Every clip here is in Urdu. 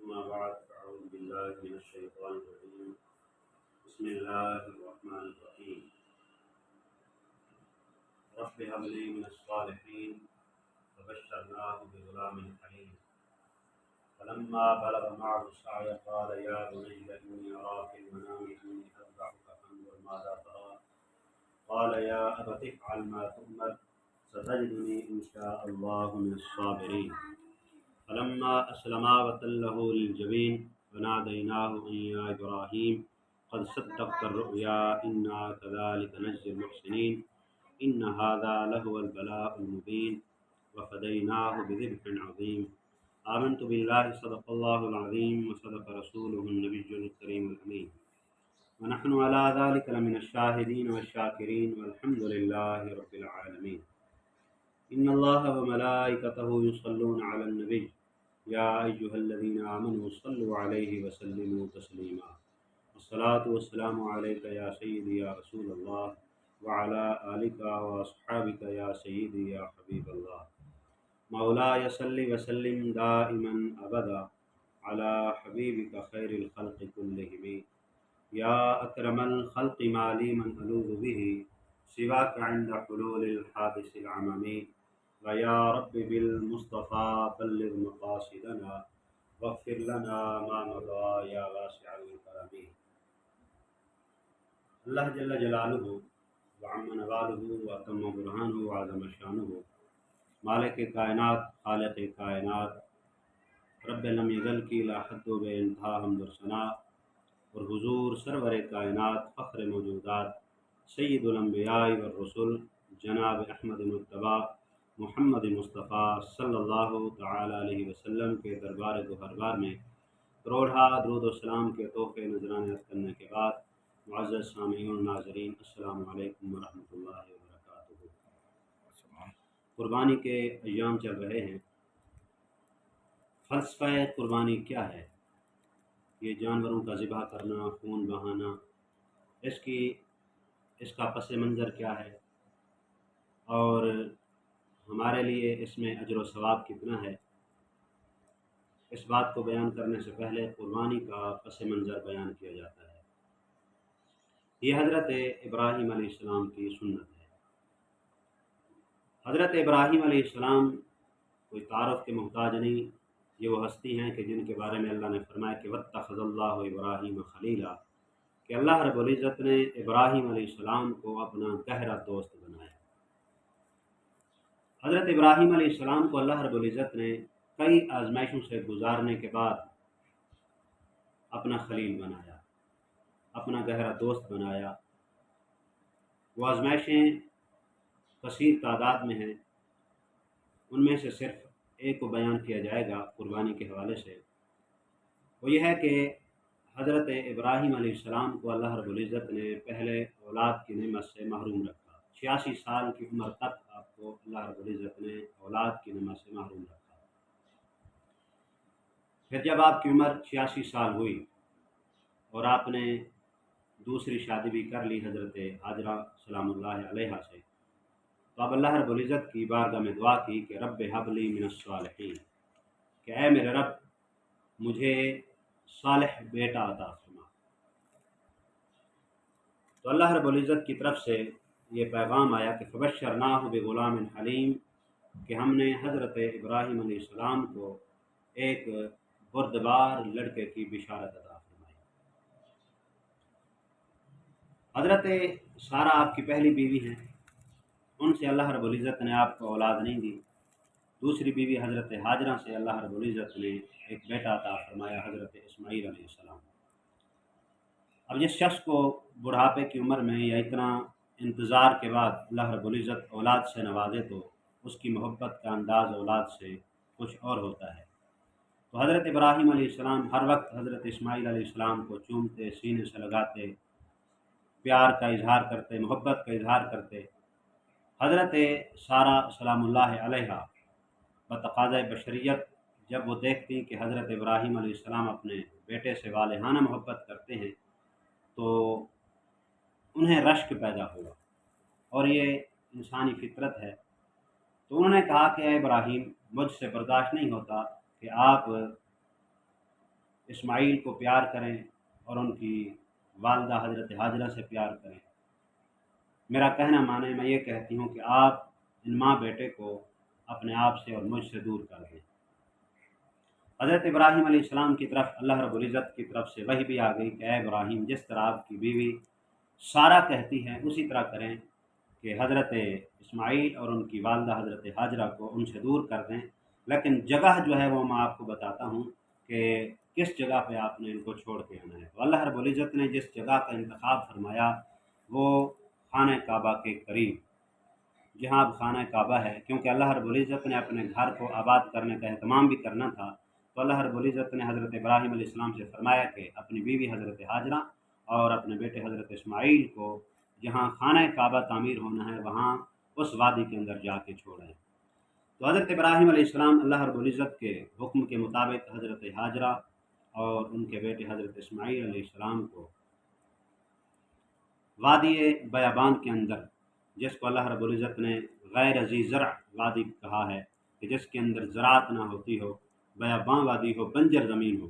أما بعد فأعوذ بالله من الشيطان الرجيم. بسم الله الرحمن الرحيم. رب هب لي من الصالحين فبشرناه بغلام حليم. فلما بلغ معه السعي قال يا بني إني أرى في المنام أني أذبحك فانظر ماذا ترى. قال يا أبت افعل ما تؤمر ستجدني إن شاء الله من الصابرين. فلما أسلما وتله للجبين وناديناه أن يا إبراهيم قد صدقت الرؤيا إنا كذلك نجزي المحسنين إن هذا لهو البلاء المبين وفديناه بذبح عظيم. آمنت بالله صدق الله العظيم وصدق رسوله النبي الكريم الأمين ونحن على ذلك لمن الشاهدين والشاكرين والحمد لله رب العالمين. إن الله وملائكته يصلون على النبي يا أيها الذين آمنوا صلوا عليه وسلموا تسليما. الصلاة والسلام عليك يا سيدي يا رسول الله وعلى آلك وأصحابك يا سيدي يا حبيب الله. مولاي صل وسلم دائما أبدا على حبيبك خير الخلق كلهم. يا أكرم الخلق ما لي من ألوذ به سواك عند حلول الحادث العممي. ويا رب بالمصطفى بلغ مقاصدنا واغفر لنا ما مضى یا واسع الکرم. اللہ جل جلالہ وعم نوالہ واتم برہانہ وعظم شانہ، مالک کائنات، خالق کائنات، رب لم یزل کی لا حد و بے انتہا حمد و ثناء، اور حضور سرور کائنات، فخر موجودات، سید الانبیاء والرسل، جناب احمد مجتبیٰ محمد مصطفیٰ صلی اللہ تعالی علیہ وسلم کے دربار گوہربار میں کروڑہا درود و سلام کے تحفے نذرانے عرض کرنے کے بعد، معزز سامعین و ناظرین، السلام علیکم ورحمۃ اللہ وبرکاتہ۔ قربانی کے ایام چل رہے ہیں۔ فلسفہ قربانی کیا ہے؟ یہ جانوروں کا ذبح کرنا، خون بہانا، اس کا پس منظر کیا ہے، اور ہمارے لیے اس میں اجر و ثواب کتنا ہے؟ اس بات کو بیان کرنے سے پہلے قربانی کا پس منظر بیان کیا جاتا ہے۔ یہ حضرت ابراہیم علیہ السلام کی سنت ہے۔ حضرت ابراہیم علیہ السلام کوئی تعارف کے محتاج نہیں، یہ وہ ہستی ہیں کہ جن کے بارے میں اللہ نے فرمایا کہ واتخذ اللہ ابراہیم خلیلا، کہ اللہ رب العزت نے ابراہیم علیہ السلام کو اپنا گہرا دوست بنایا۔ حضرت ابراہیم علیہ السلام کو اللہ رب العزت نے کئی آزمائشوں سے گزارنے کے بعد اپنا خلیل بنایا، اپنا گہرا دوست بنایا۔ وہ آزمائشیں کثیر تعداد میں ہیں، ان میں سے صرف ایک کو بیان کیا جائے گا قربانی کے حوالے سے۔ وہ یہ ہے کہ حضرت ابراہیم علیہ السلام کو اللہ رب العزت نے پہلے اولاد کی نعمت سے محروم رکھا۔ 86 سال کی عمر تک آپ کو اللہ رب العزت نے اولاد کی نعمت سے محروم رکھا۔ پھر جب آپ کی عمر 86 سال ہوئی اور آپ نے دوسری شادی بھی کر لی حضرت ہاجرہ سلام اللہ علیہا سے، تو اب اللہ رب العزت کی بارگاہ میں دعا کی کہ رب ہب لی من الصالحین، کہ اے میرے رب مجھے صالح بیٹا عطا فرما۔ تو اللہ رب العزت کی طرف سے یہ پیغام آیا کہ فبشرناہ بغلام حلیم، کہ ہم نے حضرت ابراہیم علیہ السلام کو ایک بردبار لڑکے کی بشارت عطا فرمائی۔ حضرت سارہ آپ کی پہلی بیوی ہیں، ان سے اللہ رب العزت نے آپ کو اولاد نہیں دی۔ دوسری بیوی حضرت ہاجرہ سے اللہ رب العزت نے ایک بیٹا عطا فرمایا، حضرت اسماعیل علیہ السلام۔ اب جس شخص کو بڑھاپے کی عمر میں یا اتنا انتظار کے بعد اللہ رب العزت اولاد سے نوازے تو اس کی محبت کا انداز اولاد سے کچھ اور ہوتا ہے۔ تو حضرت ابراہیم علیہ السلام ہر وقت حضرت اسماعیل علیہ السلام کو چومتے، سینے سے لگاتے، پیار کا اظہار کرتے، محبت کا اظہار کرتے۔ حضرت سارہ سلام اللہ علیہا بتقاضۂ بشریت جب وہ دیکھتی کہ حضرت ابراہیم علیہ السلام اپنے بیٹے سے والہانہ محبت کرتے ہیں تو انہیں رشک پیدا ہوا، اور یہ انسانی فطرت ہے۔ تو انہوں نے کہا کہ اے ابراہیم، مجھ سے برداشت نہیں ہوتا کہ آپ اسماعیل کو پیار کریں اور ان کی والدہ حضرت حاجرہ سے پیار کریں۔ میرا کہنا مانیں، میں یہ کہتی ہوں کہ آپ ان ماں بیٹے کو اپنے آپ سے اور مجھ سے دور کر دیں۔ حضرت ابراہیم علیہ السلام کی طرف اللہ رب العزت کی طرف سے وحی بھی آ گئی کہ اے ابراہیم، جس طرح آپ کی بیوی سارہ کہتی ہیں اسی طرح کریں کہ حضرت اسماعیل اور ان کی والدہ حضرت حاجرہ کو ان سے دور کر دیں، لیکن جگہ جو ہے وہ میں آپ کو بتاتا ہوں کہ کس جگہ پہ آپ نے ان کو چھوڑ کے آنا ہے۔ تو اللہ رب العزت نے جس جگہ کا انتخاب فرمایا وہ خانہ کعبہ کے قریب، جہاں اب خانہ کعبہ ہے، کیونکہ اللہ رب العزت نے اپنے گھر کو آباد کرنے کا اہتمام بھی کرنا تھا، تو اللہ رب العزت نے حضرت ابراہیم علیہ السلام سے فرمایا کہ اپنی بیوی حضرت حاجرہ اور اپنے بیٹے حضرت اسماعیل کو جہاں خانہ کعبہ تعمیر ہونا ہے وہاں اس وادی کے اندر جا کے چھوڑیں۔ تو حضرت ابراہیم علیہ السلام اللہ رب العزت کے حکم کے مطابق حضرت حاجرہ اور ان کے بیٹے حضرت اسماعیل علیہ السلام کو وادی بیابان کے اندر، جس کو اللہ رب العزت نے غیر ذی زرع وادی کہا ہے کہ جس کے اندر زراعت نہ ہوتی ہو، بیابان وادی ہو، بنجر زمین ہو،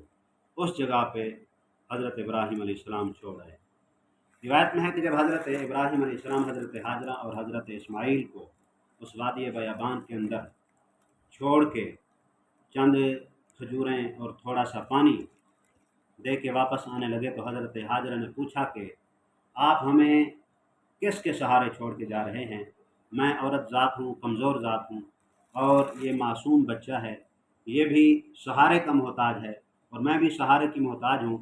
اس جگہ پہ حضرت ابراہیم علیہ السلام چھوڑ آئے۔ روایت میں ہے کہ جب حضرت ابراہیم علیہ السلام حضرت حاجرہ اور حضرت اسماعیل کو اس وادی بیابان کے اندر چھوڑ کے چند کھجوریں اور تھوڑا سا پانی دے کے واپس آنے لگے تو حضرت حاجرہ نے پوچھا کہ آپ ہمیں کس کے سہارے چھوڑ کے جا رہے ہیں؟ میں عورت ذات ہوں، کمزور ذات ہوں، اور یہ معصوم بچہ ہے، یہ بھی سہارے کا محتاج ہے اور میں بھی سہارے کی محتاج ہوں،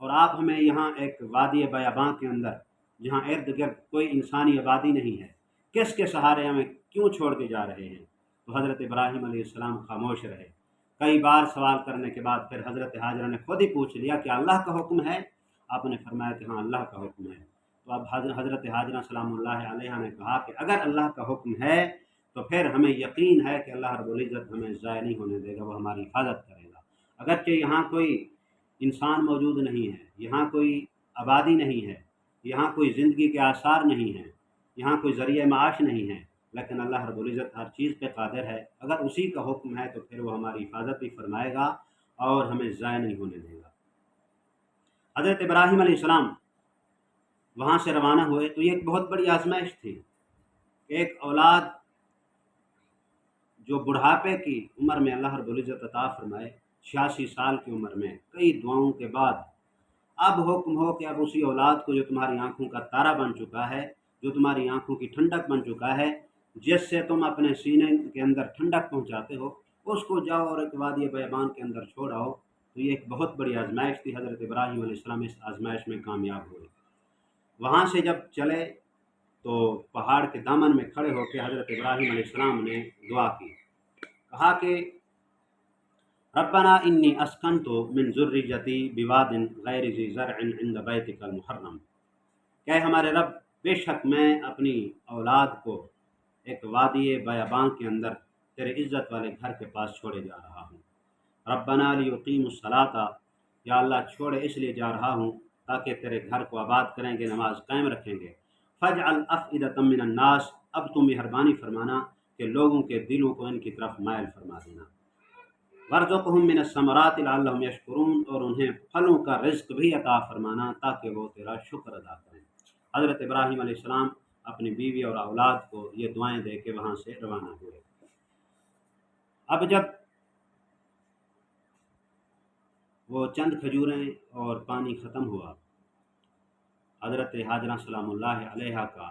اور آپ ہمیں یہاں ایک وادی بیاباں کے اندر جہاں ارد گرد کوئی انسانی آبادی نہیں ہے، کس کے سہارے ہمیں کیوں چھوڑ کے جا رہے ہیں؟ تو حضرت ابراہیم علیہ السلام خاموش رہے۔ کئی بار سوال کرنے کے بعد پھر حضرت حاجرہ نے خود ہی پوچھ لیا کہ اللہ کا حکم ہے؟ آپ نے فرمایا کہ ہاں اللہ کا حکم ہے۔ تو اب حضرت حاجرہ سلام اللہ علیہ نے کہا کہ اگر اللہ کا حکم ہے تو پھر ہمیں یقین ہے کہ اللہ رب العزت ہمیں ضائع نہیں ہونے دے گا، وہ ہماری حفاظت کرے گا۔ اگرچہ یہاں کوئی انسان موجود نہیں ہے، یہاں کوئی آبادی نہیں ہے، یہاں کوئی زندگی کے آثار نہیں ہیں، یہاں کوئی ذریعہ معاش نہیں ہے، لیکن اللہ رب العزت ہر چیز پہ قادر ہے۔ اگر اسی کا حکم ہے تو پھر وہ ہماری حفاظت بھی فرمائے گا اور ہمیں ضائع نہیں ہونے دے گا۔ حضرت ابراہیم علیہ السلام وہاں سے روانہ ہوئے تو یہ ایک بہت بڑی آزمائش تھی۔ ایک اولاد جو بڑھاپے کی عمر میں اللہ رب العزت عطا فرمائے، 86 سال کی عمر میں کئی دعاؤں کے بعد اب حکم ہو کہ اب اسی اولاد کو جو تمہاری آنکھوں کا تارا بن چکا ہے، جو تمہاری آنکھوں کی ٹھنڈک بن چکا ہے، جس سے تم اپنے سینے کے اندر ٹھنڈک پہنچاتے ہو، اس کو جاؤ اور ایک وادی بیابان کے اندر چھوڑ آؤ۔ تو یہ ایک بہت بڑی آزمائش تھی۔ حضرت ابراہیم علیہ السلام اس آزمائش میں کامیاب ہوئے۔ وہاں سے جب چلے تو پہاڑ کے دامن میں کھڑے ہو کے حضرت ابراہیم علیہ السلام نے دعا کی، کہا کہ ربنا انی اسکنت من ذریتی بواد غیر ذی زرع عند بیتک المحرم، کہ ہمارے رب بے شک میں اپنی اولاد کو ایک وادی بیابان کے اندر تیرے عزت والے گھر کے پاس چھوڑے جا رہا ہوں۔ ربنا لیقیموا الصلاۃ، یا اللہ چھوڑے اس لیے جا رہا ہوں تاکہ تیرے گھر کو آباد کریں گے، نماز قائم رکھیں گے۔ فاجعل افئدۃ من الناس، اب تو مہربانی فرمانا کہ لوگوں کے دلوں کو ان کی طرف مائل فرما دینا۔ وارزقہم من الثمرات لعلہم یشکرون، اور انہیں پھلوں کا رزق بھی عطا فرمانا تاکہ وہ تیرا شکر ادا کریں۔ حضرت ابراہیم علیہ السلام اپنی بیوی اور اولاد کو یہ دعائیں دے کے وہاں سے روانہ ہوئے۔ اب جب وہ چند کھجوریں اور پانی ختم ہوا، حضرت حاجرہ سلام اللہ علیہ کا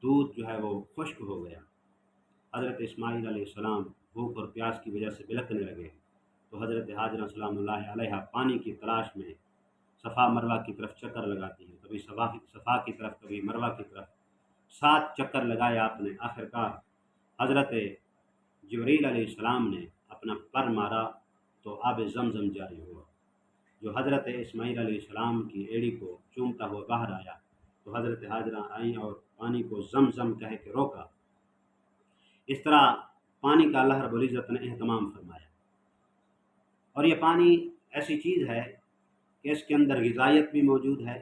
دودھ جو ہے وہ خشک ہو گیا۔ حضرت اسماعیل علیہ السلام بھوک اور پیاس کی وجہ سے بلکنے لگے، تو حضرت حاجرہ سلام اللہ علیہ پانی کی تلاش میں صفا مروہ کی طرف چکر لگاتی ہیں، کبھی صفا کی طرف کبھی مروہ کی طرف 7 چکر لگائے آپ نے۔ آخرکار حضرت جبریل علیہ السلام نے اپنا پر مارا تو آب زمزم جاری ہوا، جو حضرت اسماعیل علیہ السلام کی ایڑی کو چومتا ہوا باہر آیا۔ تو حضرت حاجرہ آئیں اور پانی کو زمزم کہہ کے روکا۔ اس طرح پانی کا اللہ رب العزت نے اہتمام فرمایا، اور یہ پانی ایسی چیز ہے کہ اس کے اندر غذائیت بھی موجود ہے،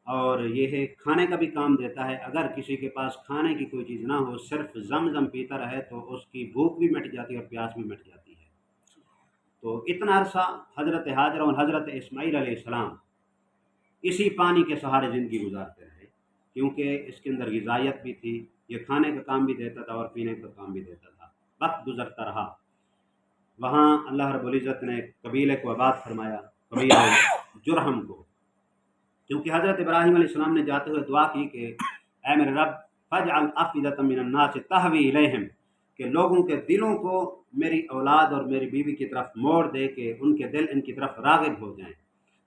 اور یہ ہے کھانے کا بھی کام دیتا ہے۔ اگر کسی کے پاس کھانے کی کوئی چیز نہ ہو، صرف زمزم پیتا رہے تو اس کی بھوک بھی مٹ جاتی ہے اور پیاس بھی مٹ جاتی ہے۔ تو اتنا عرصہ حضرت ہاجرہ اور حضرت اسماعیل علیہ السلام اسی پانی کے سہارے زندگی گزارتے رہے، کیونکہ اس کے اندر غذائیت بھی تھی، یہ کھانے کا کام بھی دیتا تھا اور پینے کا کام بھی دیتا تھا۔ وقت گزرتا رہا، وہاں اللہ رب العزت نے قبیلے کو آباد فرمایا، قبیلہ جرہم کو، کیونکہ حضرت ابراہیم علیہ السلام نے جاتے ہوئے دعا کی کہ اے میرے رب فاجعل افئدۃ من الناس تہوی الیہم، کہ لوگوں کے دلوں کو میری اولاد اور میری بیوی کی طرف موڑ دے کہ ان کے دل ان کی طرف راغب ہو جائیں۔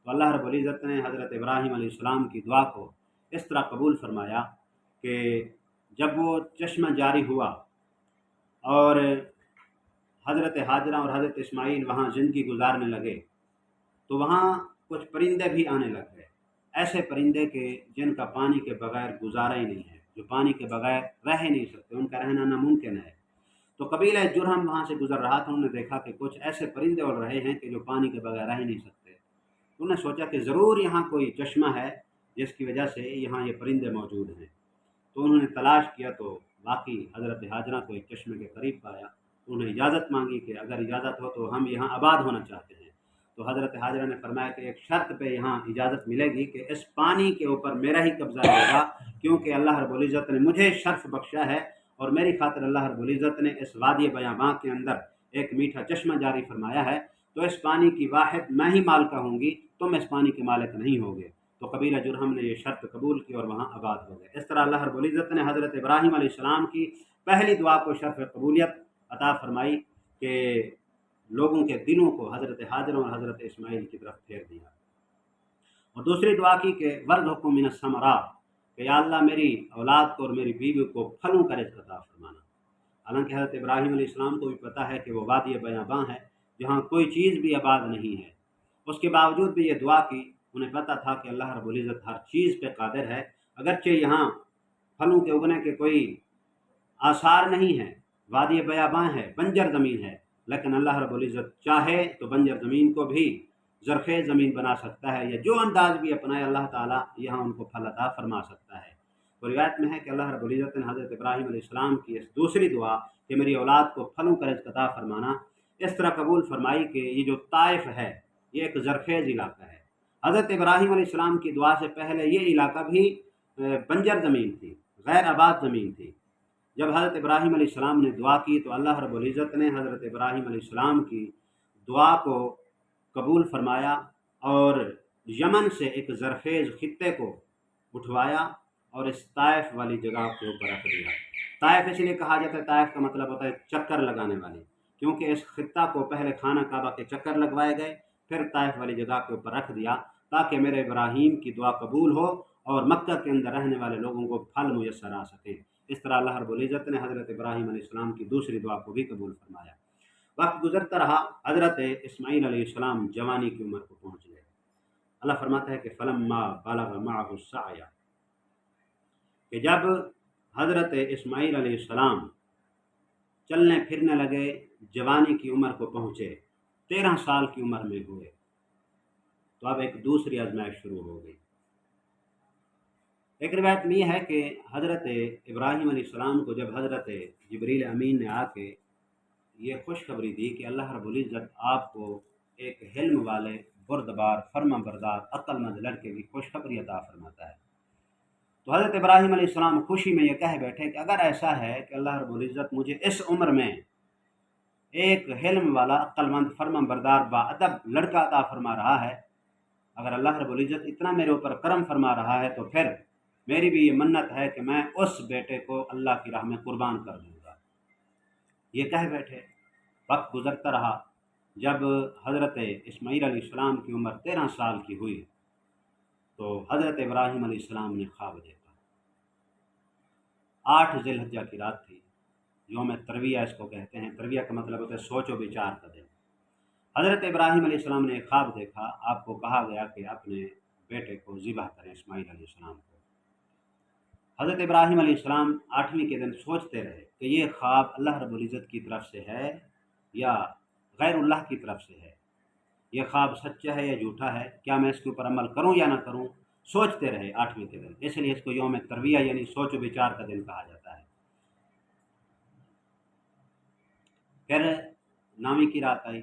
تو اللہ رب العزت نے حضرت ابراہیم علیہ السلام کی دعا کو اس طرح قبول فرمایا کہ جب وہ چشمہ جاری ہوا اور حضرت ہاجرہ اور حضرت اسماعیل وہاں زندگی گزارنے لگے تو وہاں کچھ پرندے بھی آنے لگ گئے، ایسے پرندے کہ جن کا پانی کے بغیر گزارا ہی نہیں ہے، جو پانی کے بغیر رہ ہی نہیں سکتے، ان کا رہنا ناممکن ہے۔ تو قبیلہ جرہم وہاں سے گزر رہا تھا، انہوں نے دیکھا کہ کچھ ایسے پرندے اڑ رہے ہیں کہ جو پانی کے بغیر رہ ہی نہیں سکتے۔ انہوں نے سوچا کہ ضرور یہاں کوئی چشمہ ہے جس کی وجہ سے یہاں یہ پرندے موجود ہیں۔ تو انہوں نے تلاش کیا تو باقی حضرت ہاجرہ کو ایک چشمے کے قریب پایا، انہوں نے اجازت مانگی کہ اگر اجازت ہو تو ہم یہاں آباد ہونا چاہتے ہیں۔ تو حضرت ہاجرہ نے فرمایا کہ ایک شرط پہ یہاں اجازت ملے گی کہ اس پانی کے اوپر میرا ہی قبضہ رہے گا، کیونکہ اللہ رب العزت نے مجھے شرف بخشا ہے اور میری خاطر اللہ رب العزت نے اس وادی بیاباں کے اندر ایک میٹھا چشمہ جاری فرمایا ہے، تو اس پانی کی واحد میں ہی مالکہ ہوں گی، تم اس پانی کے مالک نہیں ہوگے۔ تو قبیلہ جرہم نے یہ شرط قبول کی اور وہاں آباد ہو گئے۔ اس طرح اللہ رب العزت نے حضرت ابراہیم علیہ السلام کی پہلی دعا کو شرف قبولیت عطا فرمائی کہ لوگوں کے دلوں کو حضرت ہاجرہ اور حضرت اسماعیل کی طرف پھیر دیا، اور دوسری دعا کی کہ وارزقھم من الثمرات، کہ یا اللہ میری اولاد کو اور میری بیوی کو پھلوں کا رزق عطا فرمانا۔ حالانکہ حضرت ابراہیم علیہ السلام کو بھی پتہ ہے کہ وہ وادی بیاباں ہے جہاں کوئی چیز بھی آباد نہیں ہے، اس کے باوجود بھی یہ دعا کی۔ انہیں پتہ تھا کہ اللہ رب العزت ہر چیز پہ قادر ہے، اگرچہ یہاں پھلوں کے اگنے کے کوئی آثار نہیں ہیں، وادی بیاباں ہے، بنجر زمین ہے، لیکن اللہ رب العزت چاہے تو بنجر زمین کو بھی زرخیز زمین بنا سکتا ہے، یا جو انداز بھی اپنائے اللہ تعالیٰ یہاں ان کو پھل عطا فرما سکتا ہے۔ تو روایت میں ہے کہ اللہ رب العزت نے حضرت ابراہیم علیہ السلام کی اس دوسری دعا کہ میری اولاد کو پھلوں کا رزق عطا فرمانا اس طرح قبول فرمائی کہ یہ جو طائف ہے یہ ایک زرخیز علاقہ ہے۔ حضرت ابراہیم علیہ السلام کی دعا سے پہلے یہ علاقہ بھی بنجر زمین تھی، غیر آباد زمین تھی۔ جب حضرت ابراہیم علیہ السلام نے دعا کی تو اللہ رب العزت نے حضرت ابراہیم علیہ السلام کی دعا کو قبول فرمایا اور یمن سے ایک زرخیز خطے کو اٹھوایا اور اس طائف والی جگہ کے اوپر رکھ دیا۔ طائف اس لیے کہا جاتا ہے، طائف کا مطلب ہوتا ہے چکر لگانے والی، کیونکہ اس خطہ کو پہلے خانہ کعبہ کے چکر لگوائے گئے، پھر طائف والی جگہ کے اوپر رکھ دیا تاکہ میرے ابراہیم کی دعا قبول ہو اور مکہ کے اندر رہنے والے لوگوں کو پھل میسر آ سکیں۔ اس طرح اللہ رب العزت نے حضرت ابراہیم علیہ السلام کی دوسری دعا کو بھی قبول فرمایا۔ وقت گزرتا رہا، حضرت اسماعیل علیہ السلام جوانی کی عمر کو پہنچ گئے۔ اللہ فرماتا ہے کہ فلما بلغ معه السعی، کہ جب حضرت اسماعیل علیہ السلام چلنے پھرنے لگے، جوانی کی عمر کو پہنچے، 13 سال کی عمر میں ہوئے، تو اب ایک دوسری آزمائش شروع ہو گئی۔ ایک روایت میں یہ ہے کہ حضرت ابراہیم علیہ السلام کو جب حضرت جبریل امین نے آ کے یہ خوشخبری دی کہ اللہ رب العزت آپ کو ایک حلم والے، بردبار، فرما بردار، عقل مند لڑکے کی خوشخبری عطا فرماتا ہے، تو حضرت ابراہیم علیہ السلام خوشی میں یہ کہہ بیٹھے کہ اگر ایسا ہے کہ اللہ رب العزت مجھے اس عمر میں ایک حلم والا، عقل مند، فرما بردار، باادب لڑکا عطا فرما رہا ہے، اگر اللہ رب العزت اتنا میرے اوپر کرم فرما رہا ہے تو پھر میری بھی یہ منت ہے کہ میں اس بیٹے کو اللہ کی راہ میں قربان کر دوں گا۔ یہ کہہ بیٹھے، وقت گزرتا رہا، جب حضرت اسماعیل علیہ السلام کی عمر 13 سال کی ہوئی تو حضرت ابراہیم علیہ السلام نے خواب دیکھا۔ 8 ذی الحجہ کی رات تھی، یوم ترویہ اس کو کہتے ہیں، ترویہ کا مطلب ہوتا ہے سوچ و بچار کا دن۔ حضرت ابراہیم علیہ السلام نے ایک خواب دیکھا، آپ کو کہا گیا کہ اپنے بیٹے کو ذبح کریں، اسماعیل علیہ السلام کو۔ حضرت ابراہیم علیہ السلام 8ویں کے دن سوچتے رہے کہ یہ خواب اللہ رب العزت کی طرف سے ہے یا غیر اللہ کی طرف سے ہے، یہ خواب سچا ہے یا جھوٹا ہے، کیا میں اس کے اوپر عمل کروں یا نہ کروں۔ سوچتے رہے 8ویں کے دن، اس لیے اس کو یوم ترویہ یعنی سوچ و بچار کا دن کہا جاتا ہے۔ پھر 9ویں کی رات آئی،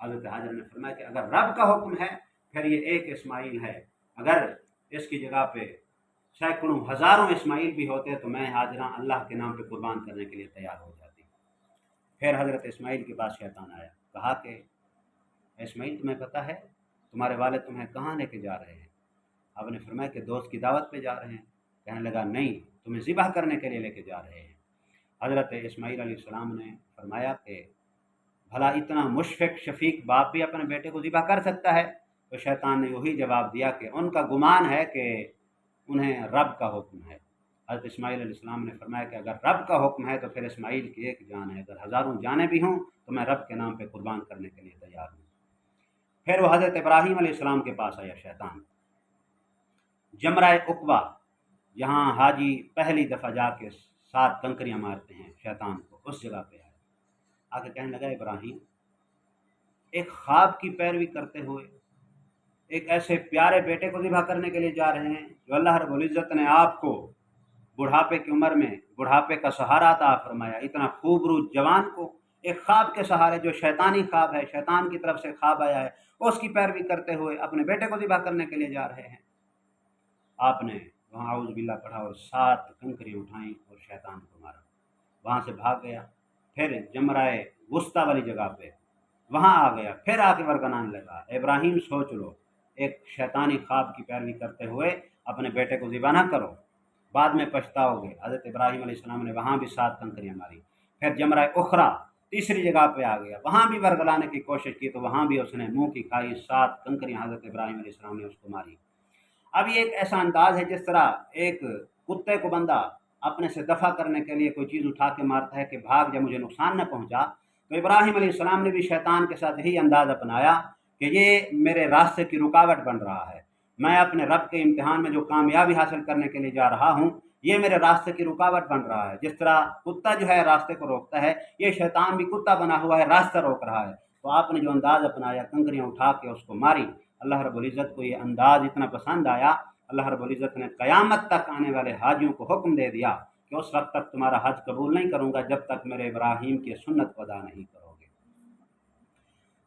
حضرت حاجر نے فرمایا کہ اگر رب کا حکم ہے پھر یہ ایک اسماعیل ہے، اگر اس کی جگہ پہ سینکڑوں ہزاروں اسماعیل بھی ہوتے تو میں حاجرہ اللہ کے نام پہ قربان کرنے کے لیے تیار ہو جاتی۔ پھر حضرت اسماعیل کے پاس شیطان آیا، کہا کہ اسماعیل تمہیں پتہ ہے تمہارے والد تمہیں کہاں لے کے جا رہے ہیں؟ آپ نے فرمایا کہ دوست کی دعوت پہ جا رہے ہیں۔ کہنے لگا نہیں، تمہیں ذبح کرنے کے لیے لے کے جا رہے ہیں۔ حضرت اسماعیل علیہ السلام نے فرمایا کہ بھلا اتنا مشفق شفیق باپ بھی اپنے بیٹے کو ذبح کر سکتا ہے؟ تو شیطان نے وہی جواب دیا کہ ان کا گمان ہے کہ انہیں رب کا حکم ہے۔ حضرت اسماعیل علیہ السلام نے فرمایا کہ اگر رب کا حکم ہے تو پھر اسماعیل کی ایک جان ہے، اگر ہزاروں جانیں بھی ہوں تو میں رب کے نام پہ قربان کرنے کے لیے تیار ہوں۔ پھر وہ حضرت ابراہیم علیہ السلام کے پاس آیا شیطان، جمرہ عقبہ جہاں حاجی پہلی دفعہ جا کے 7 کنکریاں مارتے ہیں شیطان کو، اس جگہ پہ آیا، آ کے کہنے لگا ابراہیم ایک خواب کی پیروی کرتے ہوئے ایک ایسے پیارے بیٹے کو ذبح کرنے کے لیے جا رہے ہیں جو اللہ رب العزت نے آپ کو بڑھاپے کی عمر میں بڑھاپے کا سہارا عطا فرمایا، اتنا خوب روح جوان کو ایک خواب کے سہارے جو شیطانی خواب ہے، شیطان کی طرف سے خواب آیا ہے، اس کی پیروی کرتے ہوئے اپنے بیٹے کو ذبح کرنے کے لیے جا رہے ہیں۔ آپ نے وہاں اعوذ باللہ پڑھا اور 7 کنکریاں اٹھائیں اور شیطان کو مارا، وہاں سے بھاگ گیا۔ پھر جمرہ وسطیٰ والی جگہ پہ وہاں آ گیا، پھر آ کے ورگنانے لگا، ابراہیم سوچ لو، ایک شیطانی خواب کی پیروی کرتے ہوئے اپنے بیٹے کو ذبح نہ کرو، بعد میں پچھتاؤ گے۔ حضرت ابراہیم علیہ السلام نے وہاں بھی 7 کنکریاں ماری۔ پھر جمرہ اخرى تیسری جگہ پہ آ گیا، وہاں بھی ورگلانے کی کوشش کی تو وہاں بھی اس نے منہ کی کھائی، 7 کنکریاں حضرت ابراہیم علیہ السلام نے اس کو ماری۔ اب یہ ایک ایسا انداز ہے جس طرح ایک کتے کو بندہ اپنے سے دفع کرنے کے لیے کوئی چیز اٹھا کے مارتا ہے کہ بھاگ جا مجھے نقصان نہ پہنچا، تو ابراہیم علیہ السلام نے بھی شیطان کے ساتھ یہی انداز اپنایا کہ یہ میرے راستے کی رکاوٹ بن رہا ہے، میں اپنے رب کے امتحان میں جو کامیابی حاصل کرنے کے لیے جا رہا ہوں یہ میرے راستے کی رکاوٹ بن رہا ہے۔ جس طرح کتا جو ہے راستے کو روکتا ہے، یہ شیطان بھی کتا بنا ہوا ہے، راستہ روک رہا ہے۔ تو آپ نے جو انداز اپنایا، کنکریاں اٹھا کے اس کو ماری، اللہ رب العزت کو یہ انداز اتنا پسند آیا، اللہ رب العزت نے قیامت تک آنے والے حاجیوں کو حکم دے دیا کہ اس وقت تک تمہارا حج قبول نہیں کروں گا جب تک میرے ابراہیم کی سنت کو ادا نہیں کرو گے۔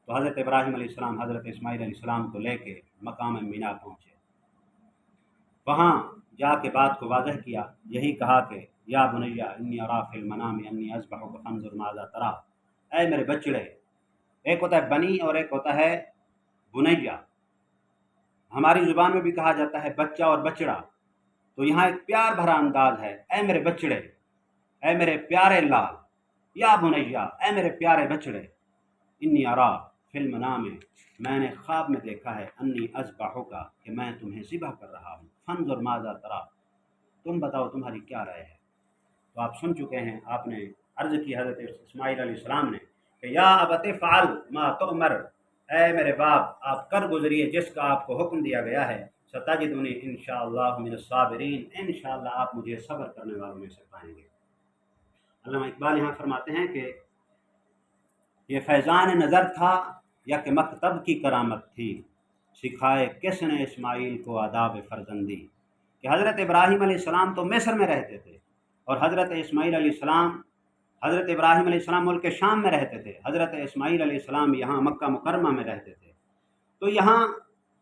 تو حضرت ابراہیم علیہ السلام حضرت اسماعیل علیہ السلام کو لے کے مقام مینا پہنچے، وہاں جا کے بات کو واضح کیا، یہی کہا کہ یا بنی انی اری فی المنام انی اذبحک فانظر ماذا تری، اے میرے بچڑے، ایک ہوتا ہے بنی اور ایک ہوتا ہے بنیا، ہماری زبان میں بھی کہا جاتا ہے بچہ اور بچڑا، تو یہاں ایک پیار بھرا انداز ہے، اے میرے بچڑے، اے میرے پیارے لال، یا بنیا، اے میرے پیارے بچڑے، انی اری فی المنام، میں نے خواب میں دیکھا ہے، انی اذبحک، کہ میں تمہیں ذبح کر رہا ہوں، فانظر ماذا تری، تم بتاؤ تمہاری کیا رائے ہے۔ تو آپ سن چکے ہیں، آپ نے عرض کی حضرت اسماعیل علیہ السلام نے کہ یا ابت فعل ما تؤمر، اے میرے باپ آپ کر گزریے جس کا آپ کو حکم دیا گیا ہے، ستجدنی انشاءاللہ من الصابرین، انشاءاللہ آپ مجھے صبر کرنے والوں میں سے پائیں گے۔ علامہ اقبال یہاں فرماتے ہیں کہ یہ فیضان نظر تھا یا کہ مکتب کی کرامت تھی، سکھائے کس نے اسماعیل کو آداب فرزندی، کہ حضرت ابراہیم علیہ السلام تو مصر میں رہتے تھے اور حضرت اسماعیل علیہ السلام، حضرت ابراہیم علیہ السلام ملک شام میں رہتے تھے، حضرت اسماعیل علیہ السلام یہاں مکہ مکرمہ میں رہتے تھے، تو یہاں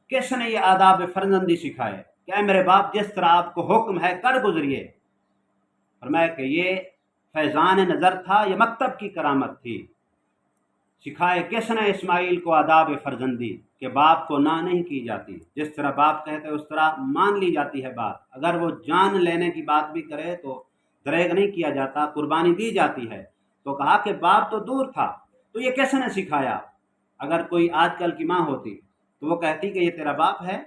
کس نے یہ آداب فرزندی سکھائے کہ اے میرے باپ جس طرح آپ کو حکم ہے کر گزریے۔ فرمایا کہ یہ فیضان نظر تھا، یہ مکتب کی کرامت تھی، سکھائے کس نے اسماعیل کو آداب فرزندی، کہ باپ کو نہ نہیں کی جاتی، جس طرح باپ کہتے اس طرح مان لی جاتی ہے بات، اگر وہ جان لینے کی بات بھی کرے تو دریغ نہیں کیا جاتا، قربانی دی جاتی ہے۔ تو کہا کہ باپ تو دور تھا، تو یہ کس نے سکھایا؟ اگر کوئی آج کل کی ماں ہوتی تو وہ کہتی کہ یہ تیرا باپ ہے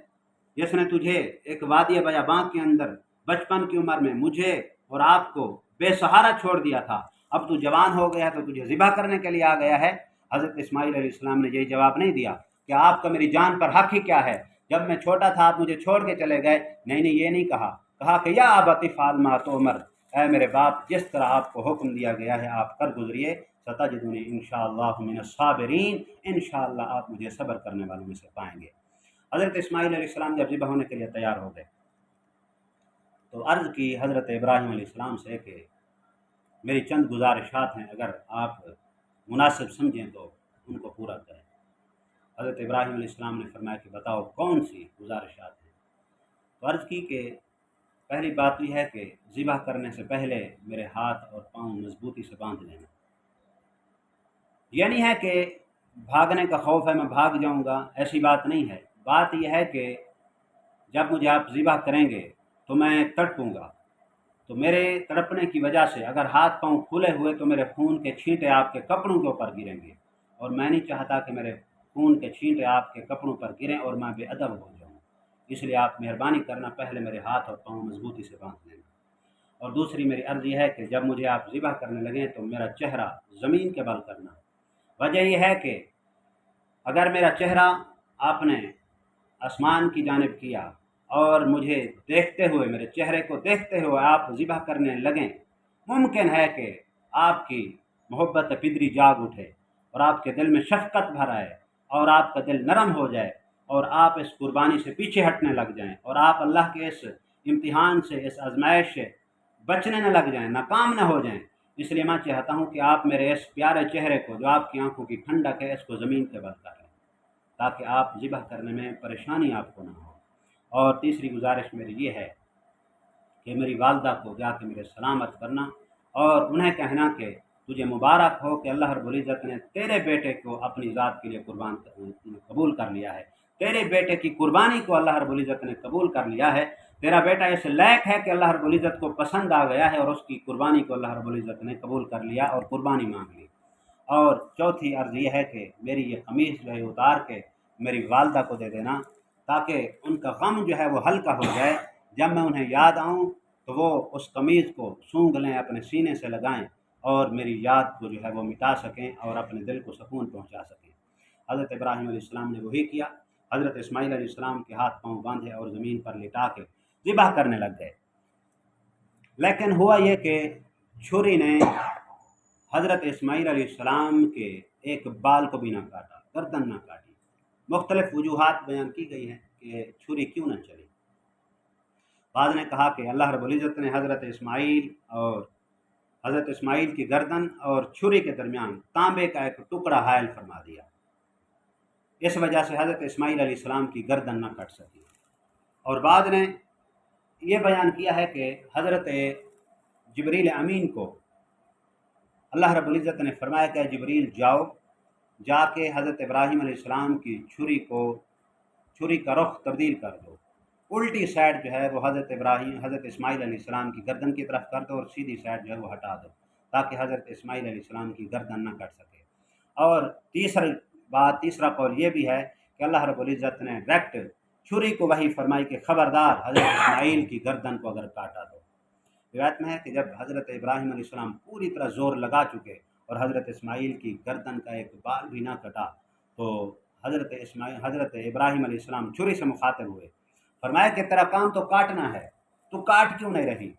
جس نے تجھے ایک وادی بیاباں کے اندر بچپن کی عمر میں مجھے اور آپ کو بے سہارا چھوڑ دیا تھا، اب تو جوان ہو گیا تو تجھے ذبح کرنے کے لیے آ گیا ہے۔ حضرت اسماعیل علیہ السلام نے یہی جواب نہیں دیا کہ آپ کا میری جان پر حق ہی کیا ہے، جب میں چھوٹا تھا آپ مجھے چھوڑ کے چلے گئے، نہیں یہ نہیں کہا، کہا کہ یا ابت افعل ما تؤمر، اے میرے باپ جس طرح آپ کو حکم دیا گیا ہے آپ کر گزریے، ستجدنی انشاءاللہ من الصابرین، انشاءاللہ آپ مجھے صبر کرنے والوں میں سے پائیں گے۔ حضرت اسماعیل علیہ السلام جب ذبح ہونے کے لیے تیار ہو گئے تو عرض کی حضرت ابراہیم علیہ السلام سے کہ میری چند گزارشات ہیں، اگر آپ مناسب سمجھیں تو ان کو پورا کریں۔ حضرت ابراہیم علیہ السلام نے فرمایا کہ بتاؤ کون سی گزارشات ہیں؟ تو عرض کی کہ پہلی بات یہ ہے کہ ذبح کرنے سے پہلے میرے ہاتھ اور پاؤں مضبوطی سے باندھ لینا، یہ نہیں ہے کہ بھاگنے کا خوف ہے میں بھاگ جاؤں گا، ایسی بات نہیں ہے۔ بات یہ ہے کہ جب مجھے آپ ذبح کریں گے تو میں تڑپوں گا، تو میرے تڑپنے کی وجہ سے اگر ہاتھ پاؤں کھلے ہوئے تو میرے خون کے چھینٹے آپ کے کپڑوں کے اوپر گریں گے، اور میں نہیں چاہتا کہ میرے خون کے چھینٹے آپ کے کپڑوں پر گریں اور میں بے ادب ہو جاؤں، اس لیے آپ مہربانی کرنا پہلے میرے ہاتھ اور پاؤں مضبوطی سے باندھ لینا۔ اور دوسری میری عرض یہ ہے کہ جب مجھے آپ ذبح کرنے لگیں تو میرا چہرہ زمین کے بل کرنا۔ وجہ یہ ہے کہ اگر میرا چہرہ آپ نے آسمان کی جانب کیا اور مجھے دیکھتے ہوئے، میرے چہرے کو دیکھتے ہوئے آپ ذبح کرنے لگیں، ممکن ہے کہ آپ کی محبت پدری جاگ اٹھے اور آپ کے دل میں شفقت بھر آئے اور آپ کا دل نرم ہو جائے اور آپ اس قربانی سے پیچھے ہٹنے لگ جائیں اور آپ اللہ کے اس امتحان سے، اس آزمائش سے بچنے نہ لگ جائیں، ناکام نہ ہو جائیں۔ اس لیے میں چاہتا ہوں کہ آپ میرے اس پیارے چہرے کو جو آپ کی آنکھوں کی ٹھنڈک ہے اس کو زمین کے بل کر لیں، تاکہ آپ ذبح کرنے میں پریشانی آپ کو نہ ہو۔ اور تیسری گزارش میری یہ ہے کہ میری والدہ کو جا کے میرے سلامت کرنا اور انہیں کہنا کہ تجھے مبارک ہو کہ اللہ رب العزت نے تیرے بیٹے کو اپنی ذات کے لیے قبول کر لیا ہے، تیرے بیٹے کی قربانی کو اللہ رب العزت نے قبول کر لیا ہے، تیرا بیٹا اس لائق ہے کہ اللہ رب العزت کو پسند آ گیا ہے اور اس کی قربانی کو اللہ رب العزت نے قبول کر لیا اور قربانی مانگ لی۔ اور چوتھی عرض یہ ہے کہ میری یہ قمیص جو ہے اتار کے میری والدہ کو دے دینا، تاکہ ان کا غم جو ہے وہ ہلکا ہو جائے، جب میں انہیں یاد آؤں تو وہ اس قمیض کو سونگھ لیں، اپنے سینے سے لگائیں اور میری یاد کو جو ہے وہ مٹا سکیں اور اپنے دل کو سکون پہنچا سکیں۔ حضرت ابراہیم علیہ السلام نے وہی کیا، حضرت اسماعیل علیہ السلام کے ہاتھ پاؤں باندھے اور زمین پر لٹا کے ذبح کرنے لگ گئے، لیکن ہوا یہ کہ چھری نے حضرت اسماعیل علیہ السلام کے ایک بال کو بھی نہ کاٹا، گردن نہ کاٹی۔ مختلف وجوہات بیان کی گئی ہیں کہ چھری کیوں نہ چلی۔ بعض نے کہا کہ اللہ رب العزت نے حضرت اسماعیل کی گردن اور چھری کے درمیان تانبے کا ایک ٹکڑا حائل فرما دیا، اس وجہ سے حضرت اسماعیل علیہ السلام کی گردن نہ کٹ سکی۔ اور بعض نے یہ بیان کیا ہے کہ حضرت جبریل امین کو اللہ رب العزت نے فرمایا کہ جبریل جا کے حضرت ابراہیم علیہ السلام کی چھری کا رخ تبدیل کر دو، الٹی سائڈ جو ہے وہ حضرت اسماعیل علیہ السلام کی گردن کی طرف کر دو اور سیدھی سائڈ جو ہے وہ ہٹا دو، تاکہ حضرت اسماعیل علیہ السلام کی گردن نہ کٹ سکے۔ اور تیسرا قول یہ بھی ہے کہ اللہ رب العزت نے ڈائریکٹ چھری کو وحی فرمائی کہ خبردار حضرت اسماعیل کی گردن کو اگر کاٹا تو۔ روایت میں ہے کہ جب حضرت ابراہیم علیہ السلام پوری طرح زور لگا چکے اور حضرت اسماعیل کی گردن کا ایک بال بھی نہ کٹا تو حضرت ابراہیم علیہ السلام چھری سے مخاطب ہوئے، فرمایا کہ تیرا کام تو کاٹنا ہے، تو کاٹ کیوں نہیں رہی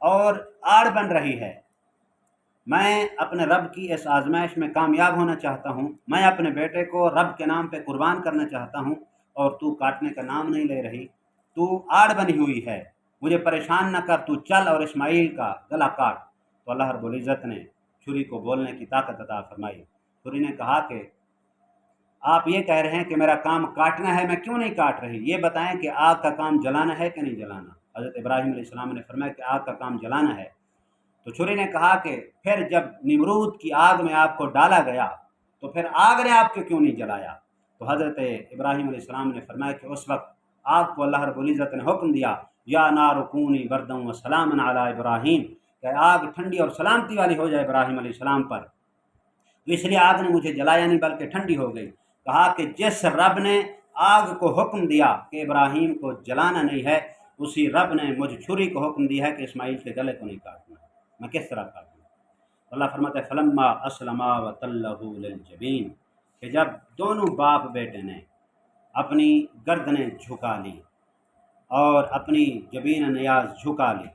اور آڑ بن رہی ہے؟ میں اپنے رب کی اس آزمائش میں کامیاب ہونا چاہتا ہوں، میں اپنے بیٹے کو رب کے نام پہ قربان کرنا چاہتا ہوں اور تو کاٹنے کا نام نہیں لے رہی، تو آڑ بنی ہوئی ہے، مجھے پریشان نہ کر، تو چل اور اسماعیل کا گلا کاٹ۔ تو اللہ رب العزت نے چھری کو بولنے کی طاقت عطا فرمائی۔ چھری نے کہا کہ آپ یہ کہہ رہے ہیں کہ میرا کام کاٹنا ہے، میں کیوں نہیں کاٹ رہی؟ یہ بتائیں کہ آگ کا کام جلانا ہے کہ نہیں جلانا؟ حضرت ابراہیم علیہ السلام نے فرمایا کہ آگ کا کام جلانا ہے۔ تو چھری نے کہا کہ پھر جب نمرود کی آگ میں آپ کو ڈالا گیا تو پھر آگ نے آپ کو کیوں نہیں جلایا؟ تو حضرت ابراہیم علیہ السلام نے فرمایا کہ اس وقت آگ کو اللہ رب العزت نے حکم دیا، یا نار کونی بردًا وسلاما علی ابراہیم، کہ آگ ٹھنڈی اور سلامتی والی ہو جائے ابراہیم علیہ السلام پر۔ تو اس لیے آگ نے مجھے جلایا نہیں بلکہ ٹھنڈی ہو گئی۔ کہا کہ جس رب نے آگ کو حکم دیا کہ ابراہیم کو جلانا نہیں ہے، اسی رب نے مجھے چھری کو حکم دیا ہے کہ اسماعیل کے گلے کو نہیں کاٹنا، میں کس طرح کاٹوں؟ اللہ فرماتا ہے فلما اسلما وتلہ للجبین، کہ جب دونوں باپ بیٹے نے اپنی گردنیں جھکا لی اور اپنی جبین نیاز جھکا لی،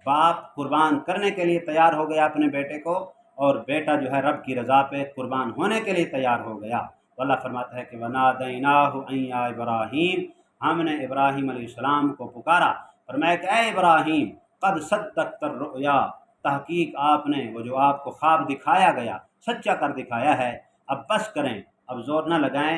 باپ قربان کرنے کے لیے تیار ہو گیا اپنے بیٹے کو اور بیٹا جو ہے رب کی رضا پہ قربان ہونے کے لیے تیار ہو گیا، تو اللہ فرماتا ہے کہ وَنَادَيْنَاهُ أَن يَا إِبْرَاهِيمُ، ہم نے ابراہیم علیہ السلام کو پکارا، فرمایا کہ اے ابراہیم قد صدقت الرؤیا، تحقیق آپ نے وہ جو آپ کو خواب دکھایا گیا سچا کر دکھایا ہے، اب بس کریں، اب زور نہ لگائیں،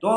2